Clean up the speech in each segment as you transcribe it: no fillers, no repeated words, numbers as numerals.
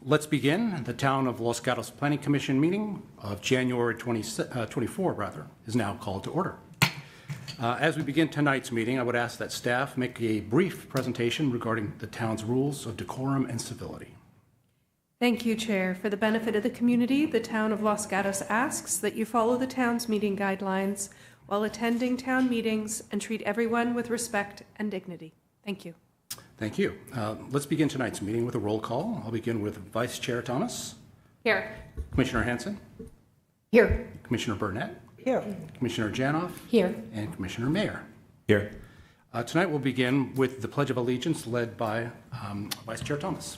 Let's begin. The Town of Los Gatos Planning Commission meeting of January 24 is now called to order. As we begin tonight's meeting, I would ask that staff make a brief presentation regarding the town's rules of decorum and civility. Thank you, Chair. For the benefit of the community, the Town of Los Gatos asks that you follow the town's meeting guidelines while attending town meetings and treat everyone with respect and dignity. Thank you. Thank you. Let's begin tonight's meeting with a roll call. I'll begin with Vice Chair Thomas. Here. Commissioner Hanson. Here. Commissioner Burnett. Here. Commissioner Janoff. Here. And Commissioner Mayer. Here. Tonight we'll begin with the Pledge of Allegiance led by Vice Chair Thomas.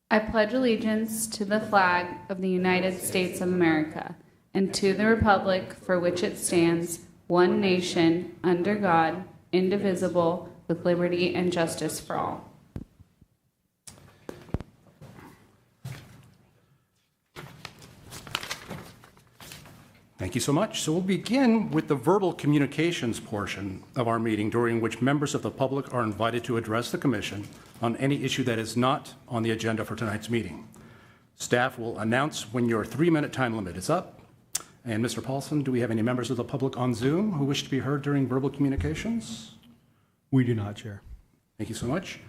I pledge allegiance to the flag of the United States of America and to the republic for which it stands, one nation, under God, indivisible, with liberty and justice for all. Thank you so much. So we'll begin with the verbal communications portion of our meeting, during which members of the public are invited to address the commission on any issue that is not on the agenda for tonight's meeting. Staff will announce when your 3-minute time limit is up. And Mr. Paulson, do we have any members of the public on Zoom who wish to be heard during verbal communications? We do not, Chair. Thank you so much.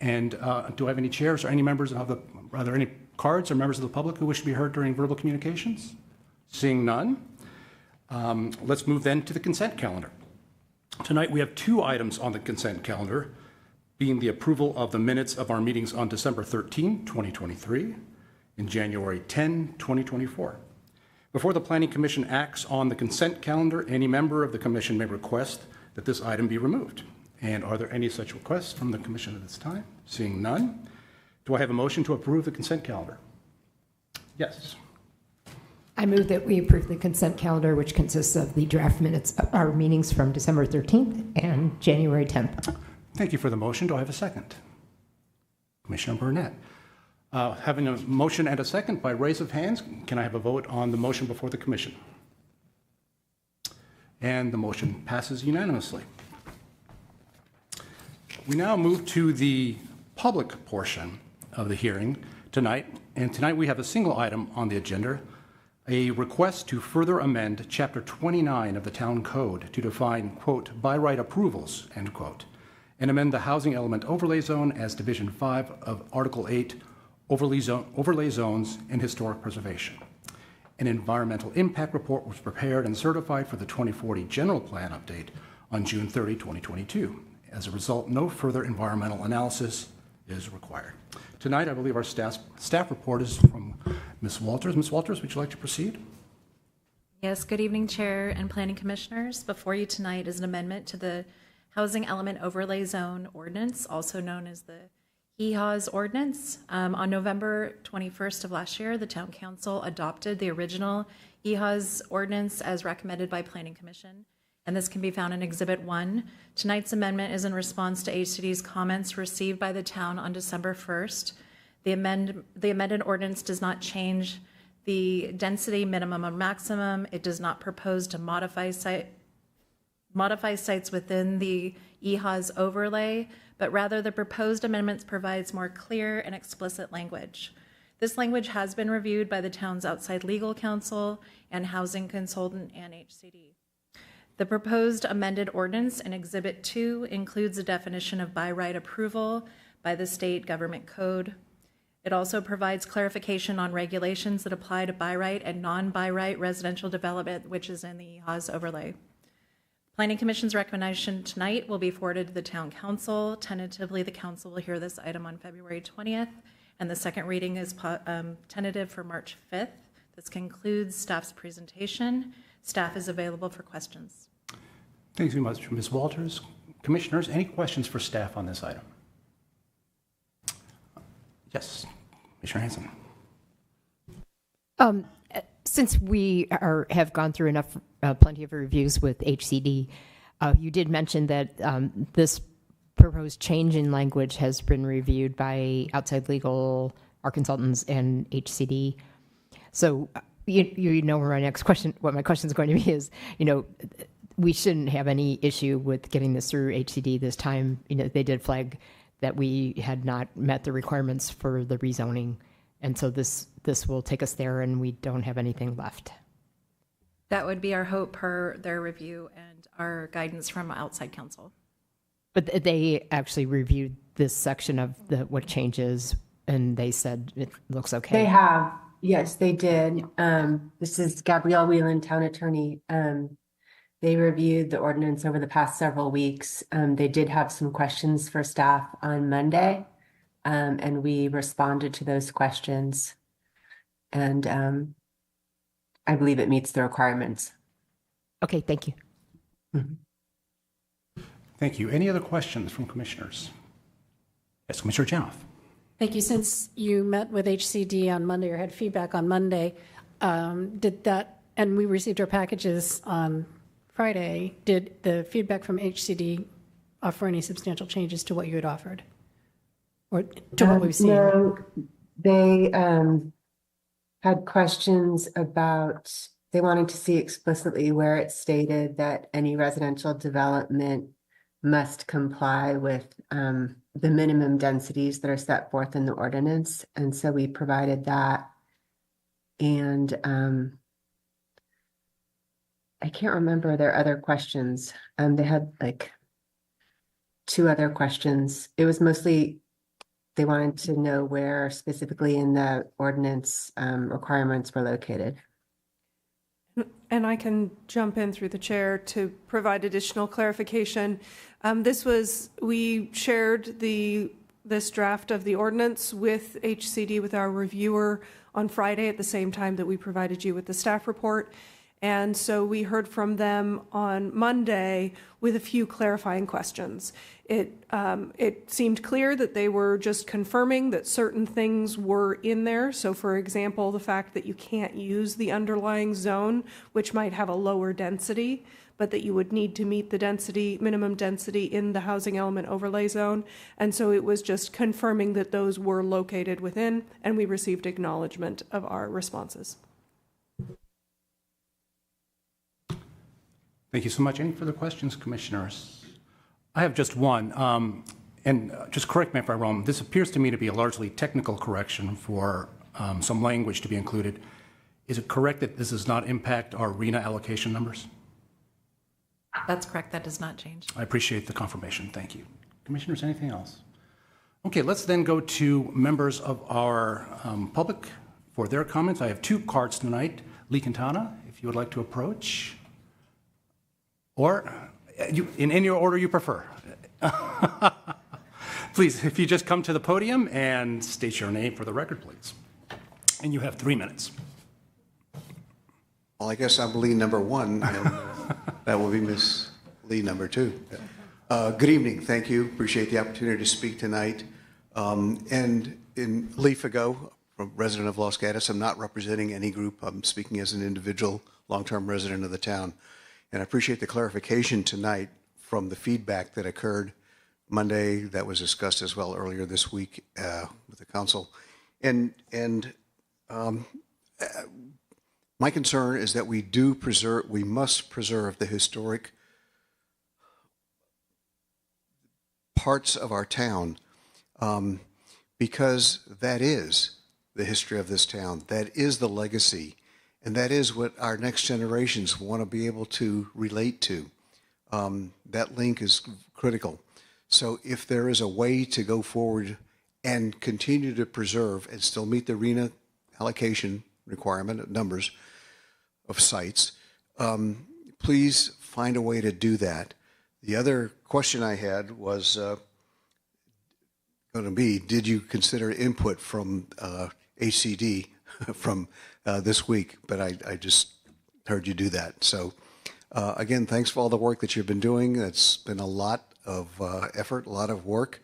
And do I have any chairs or any members of the, are there any cards or members of the public who wish to be heard during verbal communications? Seeing none, let's move then to the consent calendar. Tonight we have 2 items on the consent calendar, being the approval of the minutes of our meetings on December 13, 2023, and January 10, 2024. Before the Planning Commission acts on the consent calendar, any member of the Commission may request that this item be removed. And are there any such requests from the Commission at this time? Seeing none, do I have a motion to approve the consent calendar? Yes. I move that we approve the consent calendar, which consists of the draft minutes of our meetings from December 13th and January 10th. Thank you for the motion. Do I have a second? Commissioner Burnett. Having a motion and a second by raise of hands, can I have a vote on the motion before the commission? And the motion passes unanimously. We now move to the public portion of the hearing tonight. And tonight we have a single item on the agenda, a request to further amend Chapter 29 of the Town Code to define, quote, by right approvals, end quote, and amend the housing element overlay zone as Division 5 of Article 8, overlay zones and historic preservation. An environmental impact report was prepared and certified for the 2040 general plan update on June 30, 2022. As a result, no further environmental analysis is required. Tonight, I believe our staff report is from Ms. Walters. Ms. Walters, would you like to proceed? Yes, good evening, Chair and Planning Commissioners. Before you tonight is an amendment to the Housing Element Overlay Zone Ordinance, also known as the HEHAZ Ordinance. On November 21st of last year, the Town Council adopted the original HEHAZ Ordinance as recommended by Planning Commission, and this can be found in Exhibit 1. Tonight's amendment is in response to HCD's comments received by the town on December 1st. The amended ordinance does not change the density minimum or maximum. It does not propose to modify sites within the EHA's overlay, but rather the proposed amendments provides more clear and explicit language. This language has been reviewed by the town's outside legal counsel and housing consultant and HCD. The proposed amended ordinance in Exhibit 2 includes a definition of by right approval by the state government code. It also provides clarification on regulations that apply to by right and non-by right residential development, which is in the EHA's overlay. Planning Commission's recommendation tonight will be forwarded to the Town Council. Tentatively, the Council will hear this item on February 20th, and the second reading is tentative for March 5th. This concludes staff's presentation. Staff is available for questions. Thank you very much, Ms. Walters. Commissioners, any questions for staff on this item? Yes, Commissioner Hanson. Since we have gone through plenty of reviews with HCD, you did mention that this proposed change in language has been reviewed by outside legal, our consultants, and HCD. So you know where my next question, what my question is going to be is, we shouldn't have any issue with getting this through HCD this time. They did flag that we had not met the requirements for the rezoning, and so this will take us there, and we don't have anything left. That would be our hope per their review and our guidance from outside counsel. But they actually reviewed this section of what changes, and they said it looks okay. They have, yes, they did. This is Gabrielle Whelan, town attorney. They reviewed the ordinance over the past several weeks. They did have some questions for staff on Monday, and we responded to those questions. And I believe it meets the requirements. Okay, thank you. Thank you. Any other questions from commissioners? Yes, Commissioner Janoff. Thank you. Since you met with HCD on Monday or had feedback on Monday, did that, and we received our packages on Friday, did the feedback from HCD offer any substantial changes to what you had offered? Or to what we've seen? No, they had questions about, they wanted to see explicitly where it stated that any residential development must comply with the minimum densities that are set forth in the ordinance. And so we provided that. And I can't remember their other questions. They had like 2 other questions. It was mostly, they wanted to know where specifically in the ordinance requirements were located. And I can jump in through the chair to provide additional clarification. We shared this draft of the ordinance with HCD, with our reviewer, on Friday at the same time that we provided you with the staff report. And so we heard from them on Monday with a few clarifying questions. It seemed clear that they were just confirming that certain things were in there. So for example, the fact that you can't use the underlying zone, which might have a lower density, but that you would need to meet the minimum density in the housing element overlay zone. And so it was just confirming that those were located within, and we received acknowledgement of our responses. Thank you so much. Any further questions, commissioners? I have just one, and just correct me if I'm wrong. This appears to me to be a largely technical correction for some language to be included. Is it correct that this does not impact our RENA allocation numbers? That's correct. That does not change. I appreciate the confirmation. Thank you. Commissioners, anything else? Okay, let's then go to members of our public for their comments. I have 2 cards tonight. Lee Quintana, if you would like to approach. Or in any order you prefer. Please, if you just come to the podium and state your name for the record, please. And you have 3 minutes. Well, I guess I'm Lee number 1, and that will be Miss Lee number 2. Good evening. Thank you. Appreciate the opportunity to speak tonight. And in Lee Fago, a resident of Los Gatos, I'm not representing any group. I'm speaking as an individual long-term resident of the town. And I appreciate the clarification tonight from the feedback that occurred Monday that was discussed as well earlier this week with the council. And my concern is that we must preserve the historic parts of our town because that is the history of this town. That is the legacy. And that is what our next generations want to be able to relate to. That link is critical. So if there is a way to go forward and continue to preserve and still meet the RENA allocation requirement numbers of sites, please find a way to do that. The other question I had was going to be, did you consider input from HCD from this week? But I just heard you do that. So again, thanks for all the work that you've been doing. It's been a lot of effort, a lot of work,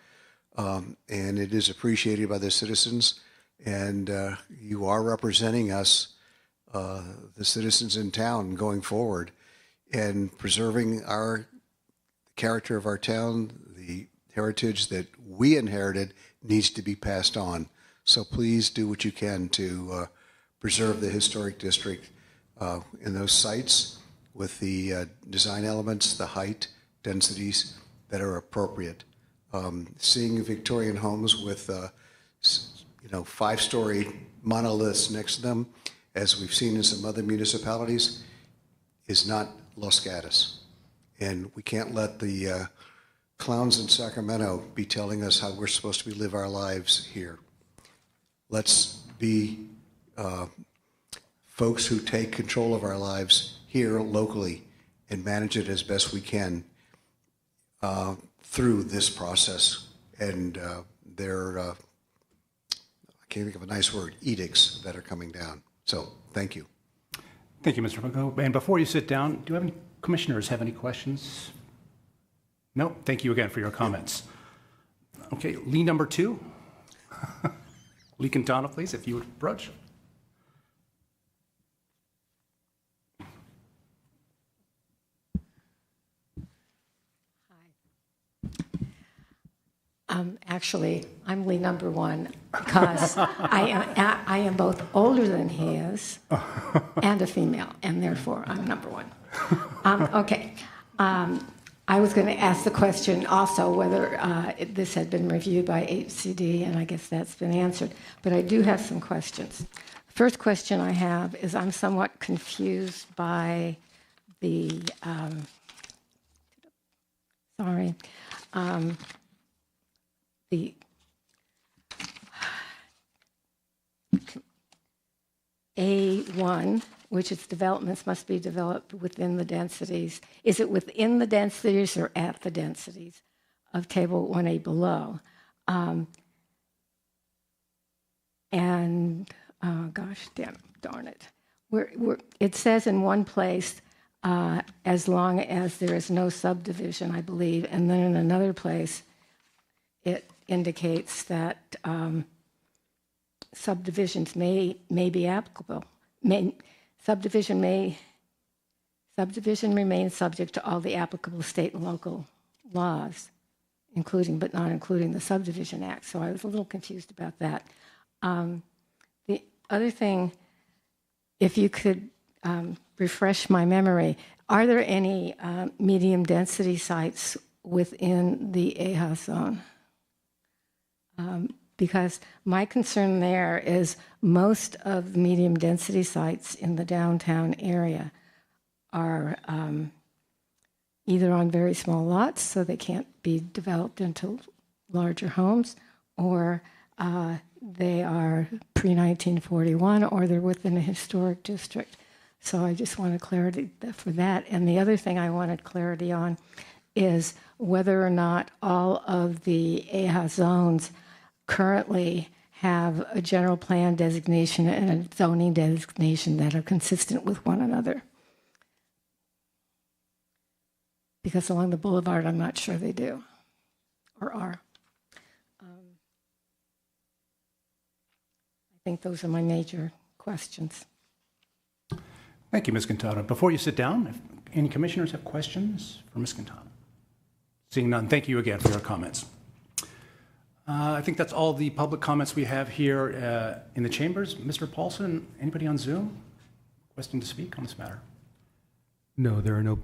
and it is appreciated by the citizens. And you are representing us, the citizens in town, going forward and preserving our character of our town. The heritage that we inherited needs to be passed on. So please do what you can to preserve the historic district in those sites with the design elements, the height, densities that are appropriate. Seeing Victorian homes with, 5-story monoliths next to them, as we've seen in some other municipalities, is not Los Gatos. And we can't let the clowns in Sacramento be telling us how we're supposed to live our lives here. Let's be folks who take control of our lives here locally and manage it as best we can through this process and their, I can't think of a nice word, edicts that are coming down. So thank you. Thank you, Mr. Funko. And before you sit down, do any commissioners have any questions? No? Thank you again for your comments. Okay, Lee number 2. Lee Quintana, please, if you would approach. Actually, I'm Lee number 1 because I am both older than he is and a female, and therefore I'm number 1. Okay. I was going to ask the question also whether this had been reviewed by HCD, and I guess that's been answered. But I do have some questions. First question I have is I'm somewhat confused by the, the A1, which is developments must be developed within the densities. Is it within the densities or at the densities of table 1A below? Gosh, darn it. It says in one place, as long as there is no subdivision, I believe, and then in another place, it indicates that subdivisions may be applicable. Subdivision remains subject to all the applicable state and local laws, including but not including the Subdivision Act. So I was a little confused about that. The other thing, if you could refresh my memory, are there any medium density sites within the AHA zone? Because my concern there is most of the medium density sites in the downtown area are either on very small lots, so they can't be developed into larger homes, or they are pre-1941, or they're within a historic district. So I just wanted clarity for that. And the other thing I wanted clarity on is whether or not all of the AHA zones currently have a general plan designation and a zoning designation that are consistent with one another. Because along the boulevard, I'm not sure they do or are. I think those are my major questions. Thank you, Ms. Quintana. Before you sit down, if any commissioners have questions for Ms. Quintana? Seeing none, thank you again for your comments. I think that's all the public comments we have here in the chambers. Mr. Paulson, anybody on Zoom requesting to speak on this matter? No, there are no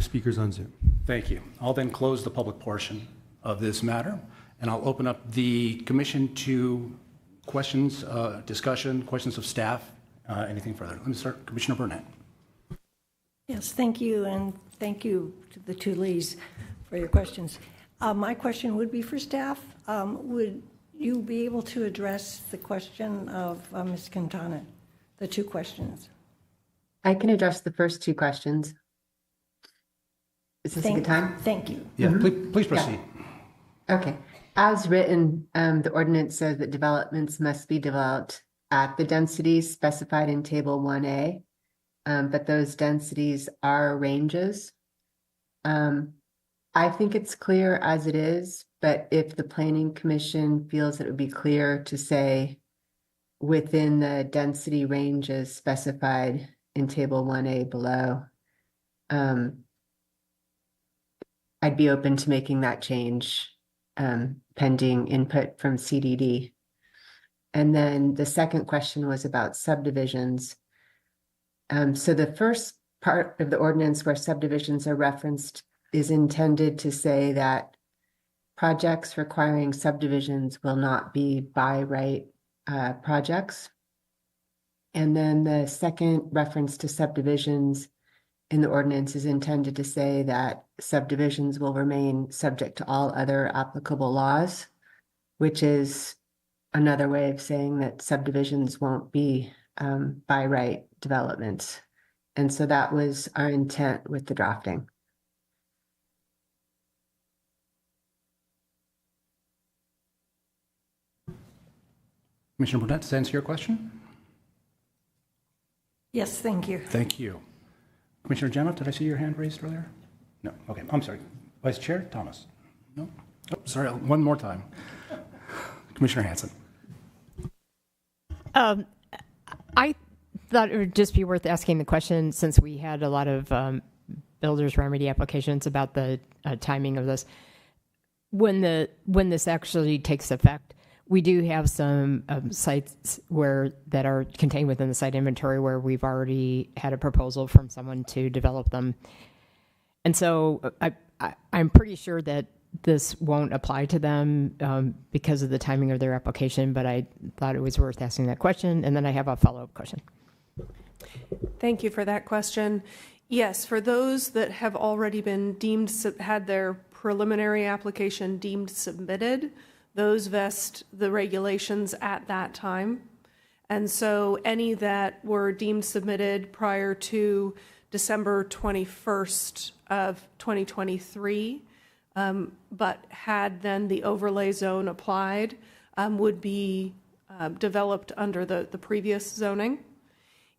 speakers on Zoom. Thank you. I'll then close the public portion of this matter, and I'll open up the commission to questions, discussion, questions of staff, anything further. Let me start, Commissioner Burnett. Yes, thank you, and thank you to the two Lees for your questions. My question would be for staff. Would you be able to address the question of Ms. Quintana, the two questions? I can address the first 2 questions. Is this a good time? Thank you. Yeah, please proceed. Yeah. Okay. As written, the ordinance says that developments must be developed at the densities specified in Table 1A, but those densities are ranges. I think it's clear as it is, but if the Planning Commission feels that it would be clear to say within the density ranges specified in Table 1A below, I'd be open to making that change pending input from CDD. And then the second question was about subdivisions. So the first part of the ordinance where subdivisions are referenced is intended to say that projects requiring subdivisions will not be by right projects. And then the second reference to subdivisions in the ordinance is intended to say that subdivisions will remain subject to all other applicable laws, which is another way of saying that subdivisions won't be by right developments. And so that was our intent with the drafting. Commissioner Burnett, does that answer your question? Yes, thank you. Thank you. Commissioner Janoff, did I see your hand raised earlier? No. Okay, I'm sorry. Vice Chair Thomas? No? Oh, sorry, one more time. Commissioner Hanson. I thought it would just be worth asking the question, since we had a lot of builder's remedy applications about the timing of this. When this actually takes effect, we do have some sites that are contained within the site inventory where we've already had a proposal from someone to develop them. And so I'm pretty sure that this won't apply to them because of the timing of their application, but I thought it was worth asking that question. And then I have a follow-up question. Thank you for that question. Yes, for those that have already been deemed, had their preliminary application deemed submitted, those vest the regulations at that time. And so any that were deemed submitted prior to December 21st of 2023, but had then the overlay zone applied, would be developed under the previous zoning.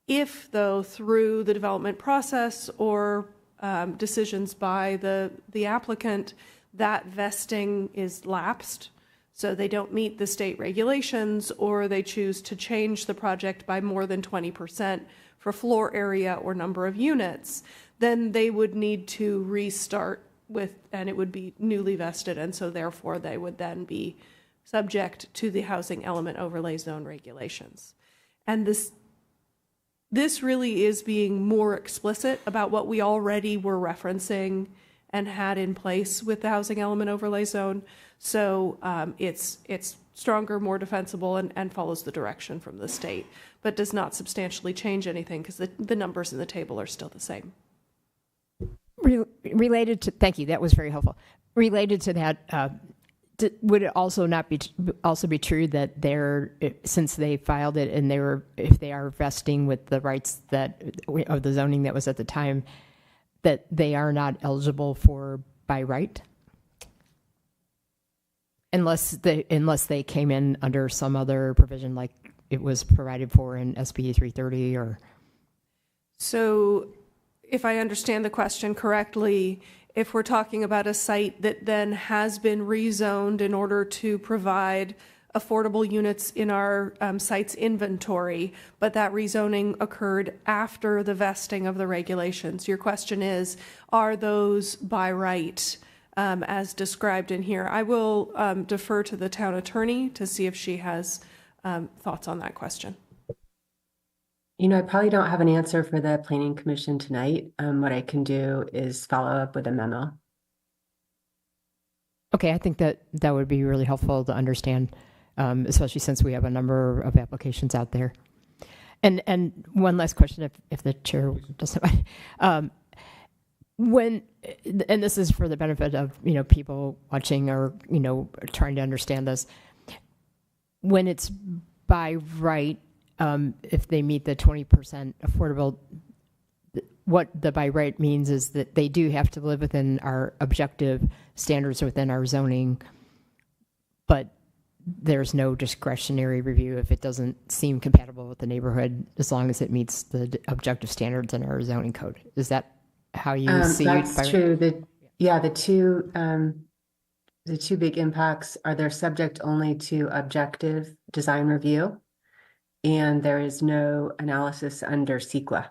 If, though, through the development process or decisions by the applicant, that vesting is lapsed, so they don't meet the state regulations, or they choose to change the project by more than 20% for floor area or number of units, then they would need to restart and it would be newly vested, and so therefore they would then be subject to the housing element overlay zone regulations. And this really is being more explicit about what we already were referencing and had in place with the housing element overlay zone. So it's stronger, more defensible, and follows the direction from the state, but does not substantially change anything because the numbers in the table are still the same. Related to, thank you, that was very helpful. Related to that, would it also not be true that since they filed it and if they are vesting with the rights of the zoning that was at the time, that they are not eligible for by right? Unless they came in under some other provision like it was provided for in SB 330 or. So if I understand the question correctly, if we're talking about a site that then has been rezoned in order to provide affordable units in our site's inventory, but that rezoning occurred after the vesting of the regulations, your question is, are those by right as described in here? I will defer to the town attorney to see if she has thoughts on that question. You know, I probably don't have an answer for the Planning Commission tonight. What I can do is follow up with a memo. Okay, I think that would be really helpful to understand, especially since we have a number of applications out there. And one last question, if the chair doesn't mind. And this is for the benefit of people watching or trying to understand this. When it's by right, if they meet the 20% affordable, what the by right means is that they do have to live within our objective standards within our zoning, but there's no discretionary review if it doesn't seem compatible with the neighborhood, as long as it meets the objective standards in our zoning code. Is that how you see it? That's true. The two big impacts are they're subject only to objective design review, and there is no analysis under CEQA.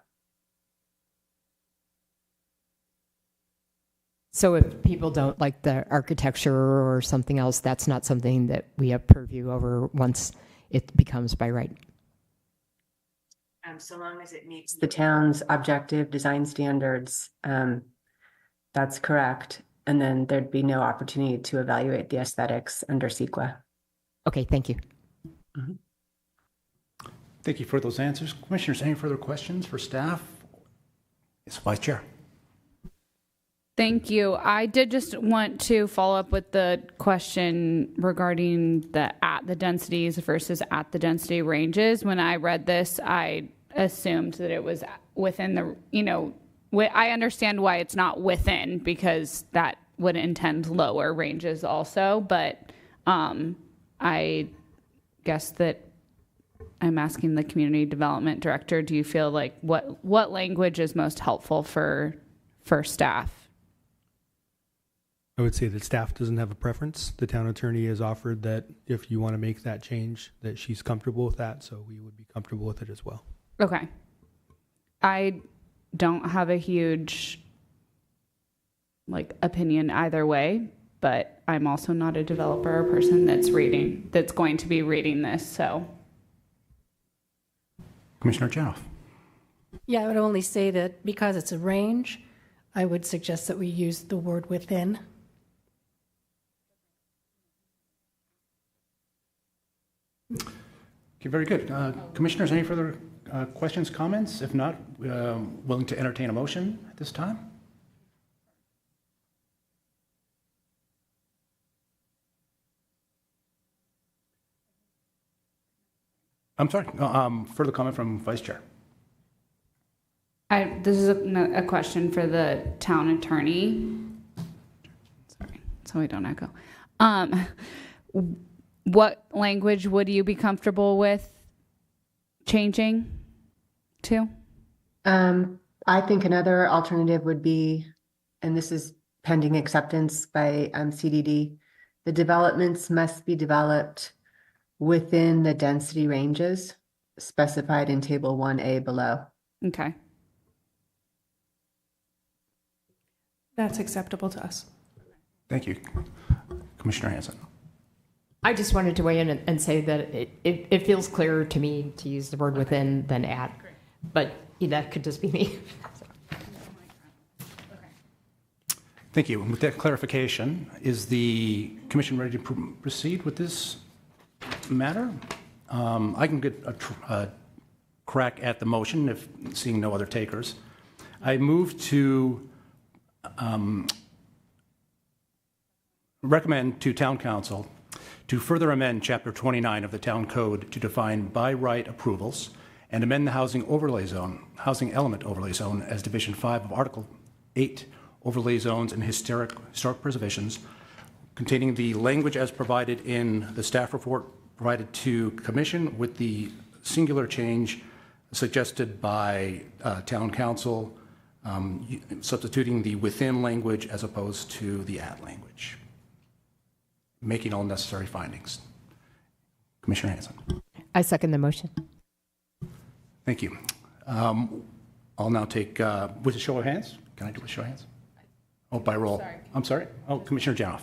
So if people don't like the architecture or something else, that's not something that we have purview over once it becomes by right. So long as it meets the town's objective design standards, that's correct. And then there'd be no opportunity to evaluate the aesthetics under CEQA. Okay, thank you. Thank you for those answers. Commissioners, any further questions for staff? Yes, Vice Chair. Thank you. I did just want to follow up with the question regarding the at the densities versus at the density ranges. When I read this, I assumed that it was within the, I understand why it's not within, because that would intend lower ranges also, but I guess that I'm asking the community development director, do you feel like what language is most helpful for staff? I would say that staff doesn't have a preference. The town attorney has offered that if you want to make that change, that she's comfortable with that, so we would be comfortable with it as well. Okay. I don't have a huge opinion either way, but I'm also not a developer or person that's going to be reading this, so. Commissioner Janoff. Yeah, I would only say that because it's a range, I would suggest that we use the word within. Okay, very good. Commissioners, any further questions, comments? If not, willing to entertain a motion at this time? I'm sorry, further comment from Vice Chair. This is a question for the town attorney. Sorry, so we don't echo. What language would you be comfortable with changing to? I think another alternative would be, and this is pending acceptance by CDD, the developments must be developed within the density ranges specified in Table 1A below. Okay. That's acceptable to us. Thank you. Commissioner Hanson. I just wanted to weigh in and say that it feels clearer to me to use the word within than at, but that could just be me. Thank you. With that clarification, is the commission ready to proceed with this matter? I can get a crack at the motion if seeing no other takers. I move to recommend to Town Council to further amend Chapter 29 of the Town Code to define by right approvals and amend the housing element overlay zone as Division 5 of Article 8, overlay zones and historic preservations, containing the language as provided in the staff report provided to Commission with the singular change suggested by Town Council, substituting the within language as opposed to the at language, making all necessary findings. Commissioner Hanson. I second the motion. Thank you. I'll now take, with a show of hands. Can I do a show of hands? Oh, by roll. Sorry. I'm sorry. Oh, Commissioner Janoff.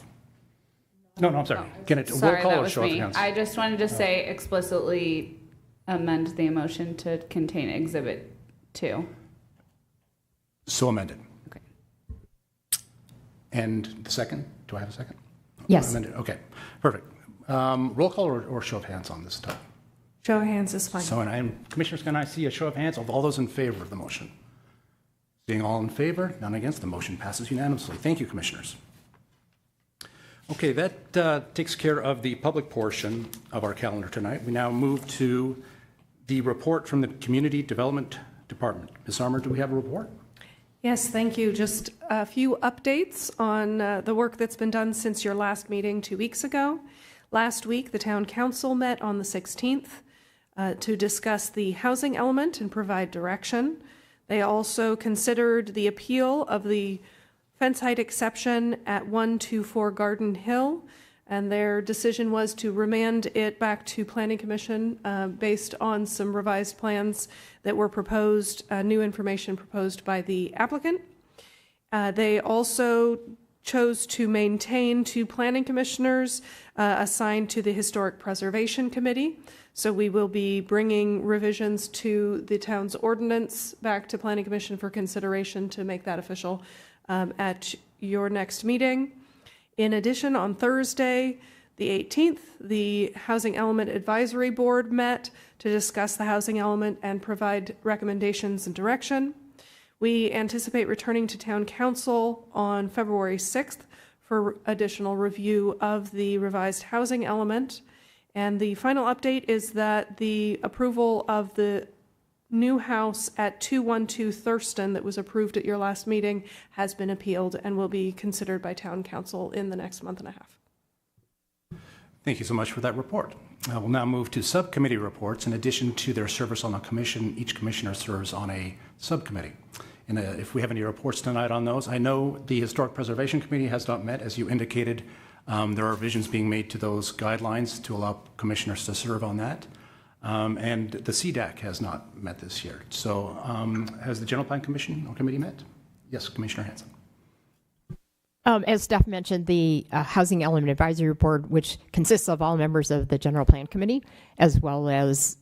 No, I'm sorry. Can it Sorry, roll call that or was show of me. hands? I just wanted to say explicitly amend the motion to contain Exhibit 2. So amended. Okay. And the second? Do I have a second? Yes. Amended. Okay, perfect. Roll call or show of hands on this stuff? Show of hands is fine. So, Commissioners, can I see a show of hands of all those in favor of the motion? Being all in favor, none against, the motion passes unanimously. Thank you, Commissioners. Okay, that takes care of the public portion of our calendar tonight. We now move to the report from the Community Development Department. Ms. Armour, do we have a report? Yes, thank you. Just a few updates on the work that's been done since your last meeting 2 weeks ago. Last week, the Town Council met on the 16th to discuss the housing element and provide direction. They also considered the appeal of the fence height exception at 124 Garden Hill, and their decision was to remand it back to Planning Commission based on some revised plans that were proposed, new information proposed by the applicant. They also chose to maintain 2 planning commissioners assigned to the Historic Preservation Committee. So we will be bringing revisions to the town's ordinance back to Planning Commission for consideration to make that official at your next meeting. In addition, on Thursday, the 18th, the Housing Element Advisory Board met to discuss the housing element and provide recommendations and direction. We anticipate returning to Town Council on February 6th for additional review of the revised housing element. And the final update is that the approval of the new house at 212 Thurston that was approved at your last meeting has been appealed and will be considered by Town Council in the next month and a half. Thank you so much for that report. We'll now move to subcommittee reports. In addition to their service on a commission, each commissioner serves on a subcommittee. And if we have any reports tonight on those, I know the Historic Preservation Committee has not met, as you indicated. There are revisions being made to those guidelines to allow commissioners to serve on that. And the CDAC has not met this year. So has the General Plan Commission or Committee met? Yes, Commissioner Hanson. As Steph mentioned, the Housing Element Advisory Board, which consists of all members of the General Plan Committee, as well as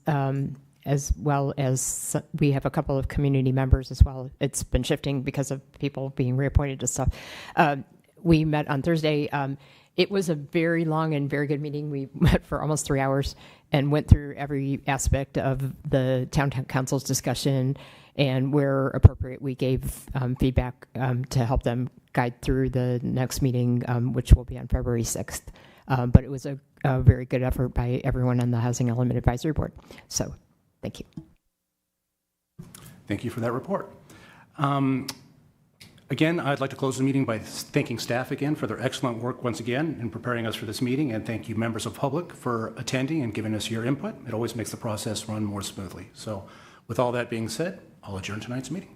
we have a couple of community members as well. It's been shifting because of people being reappointed to stuff. We met on Thursday. It was a very long and very good meeting. We met for almost 3 hours and went through every aspect of the town council's discussion, and where appropriate, we gave feedback to help them guide through the next meeting, which will be on February 6th. But it was a very good effort by everyone on the Housing Element Advisory Board. So thank you. Thank you for that report. Again, I'd like to close the meeting by thanking staff again for their excellent work once again in preparing us for this meeting, and thank you members of public for attending and giving us your input. It always makes the process run more smoothly. So with all that being said, I'll adjourn tonight's meeting.